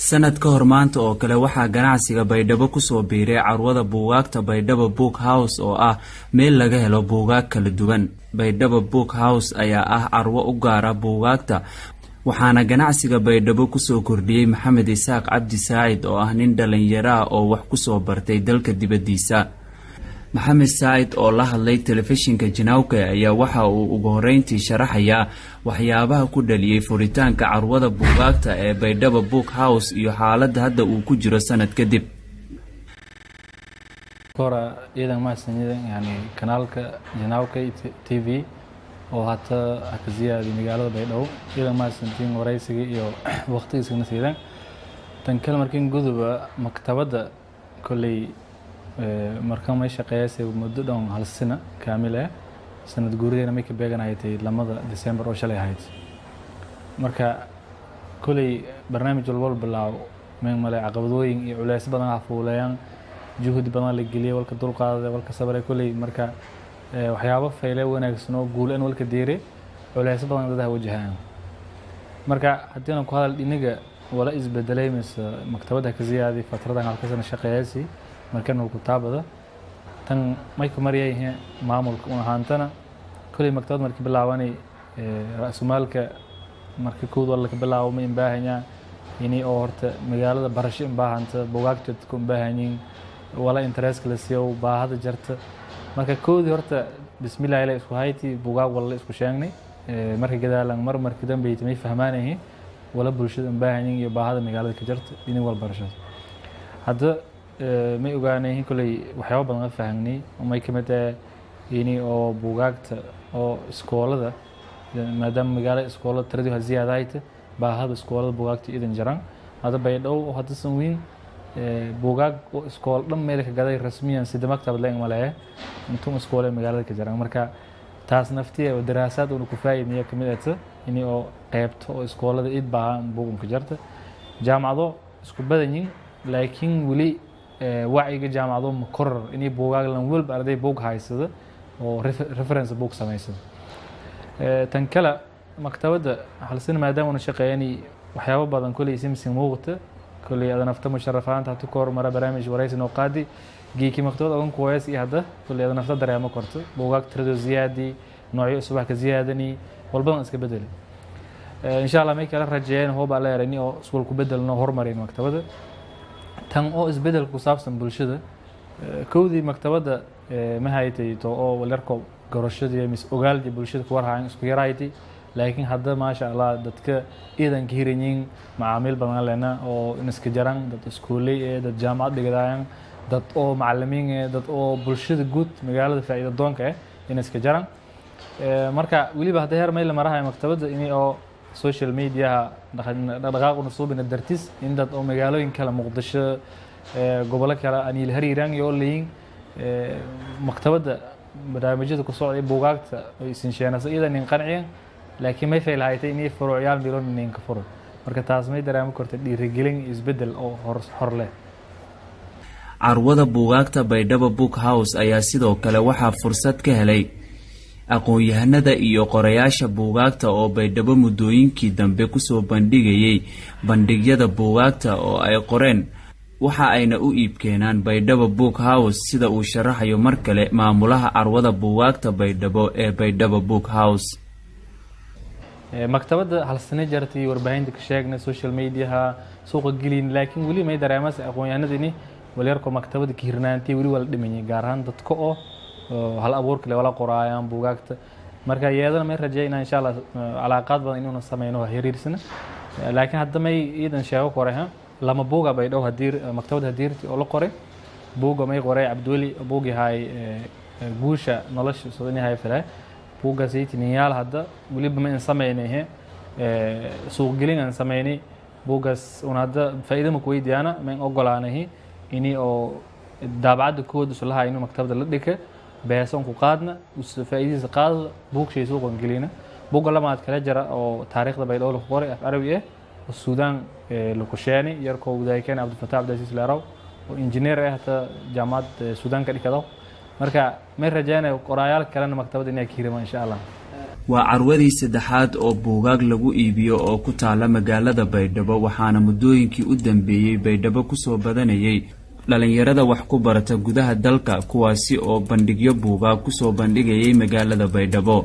sanad ka hor maanta oo kale waxaa ganacsiga baydhabo kusoo biiray carwada buugaagta baydhabo book house oo ah meel laga helo buugaag kala duwan. baydhabo book house ayaa ah carwo u gaara buugaagta, waxaana ganacsiga baydhabo kusoo kordhiyey maxamed isaaq cabdi saacid oo ah nin dhalinyaro ah oo wax kusoo bartay dalka dibadiisa. maxamed saacid oo la hadlay telefishinka Janawka ayaa waxa uu ugu horeyntii sharaxayaa waxyaabaha ku dhaliyay furitaanka carwada buugaagta ee baydhabo book house iyo xaaladda hadda uu ku jiro sanad kadib. kora idan ma sanadeen yani kanaalka Janawka TV oo hata akziyaadi magaalada baydhabo idan ma sanadeen waraysiga iyo waqtigiisa siidan tan kale markin guduba maktabada kulay markaan ma shaqeeyay muddo dhan hal sano kaamil ah sanad guurideena ma ka beeganaayay 2 December oo shalay ahayd. marka kulay barnaamij walba bilaaw meel male caqabadooyin iyo culays badan afuulayaan juhud badan la geliyay walka dulqaadada walka sabray kulay marka waxyaabo faylay wanaagsan oo guul aan walka diiray culays badan dad wajahaan. marka hadii aan ku hadal inaga wala isbedelay maktabada ka ziyaadi fatradan halkaasna shaqeeyay markan uu kitaabada tan may ku mariyay maamulka una haantana kulay maktabad markii bilaabanay raasmaalka markii kood wala ka bilaabo ma baahanyaa inay oo horta magaalada barasho baahanta buugaagta ku baahanyiin wala interest la siiyo baahada jarta marka kood horta bismillaah ilaahay isku hayti buugaag wala isku sheegnay markii gadaalan markii dambe ay fahmaanayeen wala bulshada baahanyiin iyo baahada magaalada ka jarta inay wal barasho hadda ma ogaanay kulay waxyaabo badan fahamnay oo may kamid ah inay oo buugaagta oo iskoolada maadaama magaalada iskoolada tiradu ziyaadayta baahada iskoolada buugaagta idan jaran hada baydhabo hadda sanweyn buugaag oo iskool dhan meel ka gaday rasmiyan sida maktabad la imaleeyo intuu iskoolada magaalada ka jaran marka taas naftiye oo daraasad oo ku faa'iideeyo kamid ah inay oo qaybto oo iskoolada id baahan buugan ka jarta jaamacado isku badanyiin laakiin wali wacyiga jaamacado ma korar inay buugaag lan walba arday buug haysada oo reference book sameysada. tan kala maktabada halsan maadaama uu shaqeeyay waxyaabo badan kulay simsin muuqata kulay adan afta musharrafaanta hatu koor mara barnaamij waraysi noo qaadi geeki maktabada ugu kooyas iyo hada kulay adan afta dareemo korto buugaag tirado ziyaadi noocyo subax ka ziyaadani walba iska bedel insha Allah may kala rajeen hooba la yareeni oo iskuul ku bedelno horumarin maktabada tan oo isbedel ku saabsan bulshada koodii maktabada ma haytay oo walarko garashadii mis ogaaldi bulshada ku warhaan isku yaraaytay laakiin hadda ma sha Allah dadka iidan ka hiranyiin macaamil badan leena oo iska jaran dad iskuulay dad jaamacad dhigayaan dad oo macallimiin dad oo bulshada guud magaalada faa'iido doonka iska jaran marka waliba hadda heer meel marahay maktabada inay oo social media dhaqaaquna suubina dartis in dad oo magaalooyin kala Muqdisho gobolka kala anil hariiraan iyo leeyin maktabada barnaamijyada ku socday buugaagta ay sinsheenasa idan in qanciyeen laakiin may faylaaytay inay furuucyaan biloon in ka furo marka taas may dareemo kortay dhiirigelin isbedel oo hor leh. carwada buugaagta baydhabo book house ayaa sidoo kale waxaa fursad ka helay aqoon-yahanada iyo qorayaasha buugaagta oo baydhabo muddooyinkii dambe kusoo bandhigayay bandhigyada buugaagta oo ay qoreen waxa ayna u iibkeenaan baydhabo book house sida uu sharaxayo mar kale maamulaha carwada buugaagta baydhabo ee baydhabo book house. maktabada hal sano jartay warbaahinta ka sheegnay social media suuqa gelin laakiin wali may dareemas aqoon-yahanadini waliarko maktabada ka hirnaantay wali wala dhimanay gaar ahaan dadka oo hal abuurka le wala qoraayaan buugaagta marka iyadana may rajeeyna insha Allah alaaqad badan inuu sameeyno xiriirsana laakiin hadda may iidan sheego qoraha lama buuga baydhabo hadiir maktabada hadiirti oo la qoray buuga may qoray Abduli buugi hay guusha nolosha Soomaaliya hay firay buuga saytiniyaal hadda waliba ma sameeynay suuq gelin aan sameeynay buugas una hadda faa'iido ma ku weydiyaana ma ogolaanahay inii oo daabacada kood isu lahaa inuu maktabada la dhigay beesan ku qaadna faa'iidadiisa qaad buug shay suuq gelina buuga lamaad kala jira oo taariikhda baydhabo lagu qoray af Arabi ah oo Suudaan lagu sheegay yarko wadaaykeen Abdul Fattah Abdulaziz Laraw oo injineer ah hata jaamacad Suudaan ka dhigado marka may rajaynaa qorayaal kalena maktabada inay ka hirmaan insha Allah. waa carwadii saddexaad oo buugaag lagu iibiyo oo ku taala magaalada Baydhabo waxaana muddooyinkii u dambeeyay Baydhabo ku soo badanayay dhalinyarada wax ku barata gudaha dalka kuwaasi oo bandhigyo buugaag ku soo bandhigayay magaalada Baydhabo.